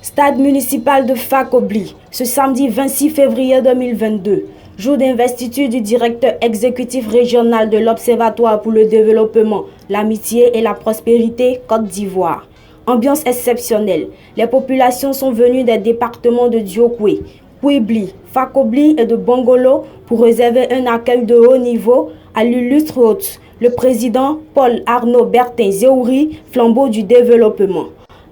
Stade municipal de Fakobli, ce samedi 26 février 2022, jour d'investiture du directeur exécutif régional de l'Observatoire pour le développement, l'amitié et la prospérité Côte d'Ivoire. Ambiance exceptionnelle. Les populations sont venues des départements de Diokwe, Kouibli, Fakobli et de Bongolo pour réserver un accueil de haut niveau à l'illustre hôte, le président Paul Arnaud Bertin Zéhouri, flambeau du développement.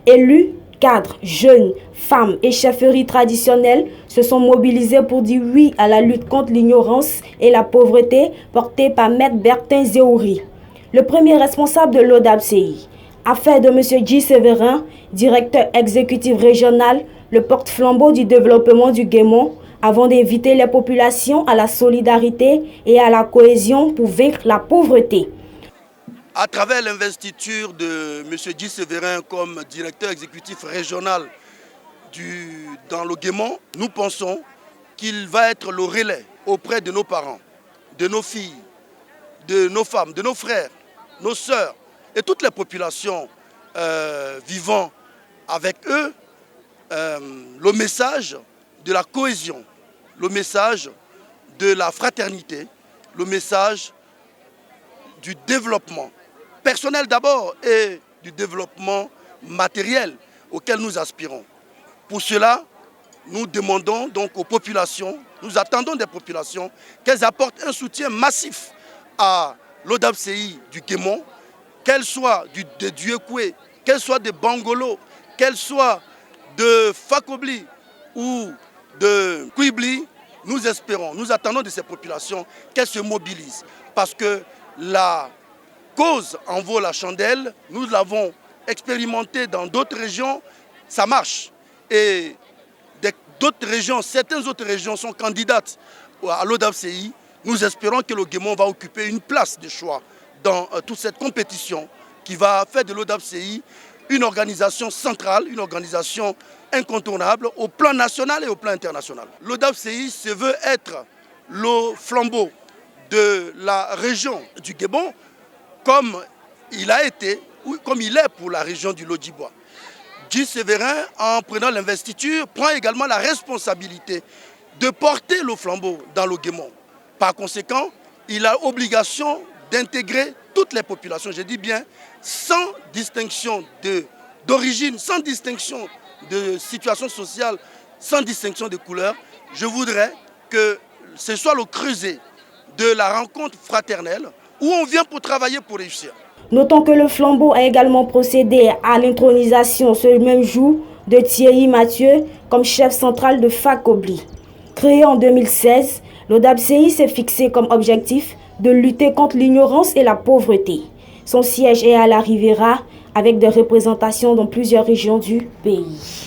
Élus, cadres, jeunes, femmes et chefferies traditionnelles se sont mobilisés pour dire oui à la lutte contre l'ignorance et la pauvreté portée par Maître Bertin Zéhouri, le premier responsable de l'ODABCI. Affaire de M. J. Séverin, directeur exécutif régional, le porte-flambeau du développement du Guémon, avant d'inviter les populations à la solidarité et à la cohésion pour vaincre la pauvreté. À travers l'investiture de M. J. Séverin comme directeur exécutif régional dans le Guémon, nous pensons qu'il va être le relais auprès de nos parents, de nos filles, de nos femmes, de nos frères, nos sœurs et toutes les populations vivant avec eux le message de la cohésion, le message de la fraternité, le message du développement personnel d'abord et du développement matériel auquel nous aspirons. Pour cela, nous demandons donc aux populations, nous attendons des populations qu'elles apportent un soutien massif à l'ODABCI du Guémon, qu'elles soient de Diokwe, qu'elles soient de Bongolo, qu'elles soient de Fakobli ou de Kouibli. Nous espérons, nous attendons de ces populations qu'elles se mobilisent parce que la cause en vaut la chandelle. Nous l'avons expérimenté dans d'autres régions, ça marche. Et d'autres régions, certaines autres régions sont candidates à l'ODABCI. Nous espérons que le Guémon va occuper une place de choix dans toute cette compétition qui va faire de l'ODABCI une organisation centrale, une organisation incontournable au plan national et au plan international. L'ODABCI se veut être le flambeau de la région du Guémon comme il a été, ou comme il est pour la région du Lodjibois. J. Séverin, en prenant l'investiture, prend également la responsabilité de porter le flambeau dans le Guémon. Par conséquent, il a obligation d'intégrer toutes les populations, je dis bien, sans distinction d'origine, sans distinction de situation sociale, sans distinction de couleur. Je voudrais que ce soit le creuset de la rencontre fraternelle où on vient pour travailler pour réussir. Notons que le flambeau a également procédé à l'intronisation ce même jour de Thierry Mathieu comme chef central de Fakobli. Créé en 2016, l'ODABCI s'est fixé comme objectif de lutter contre l'ignorance et la pauvreté. Son siège est à la Riviera avec des représentations dans plusieurs régions du pays.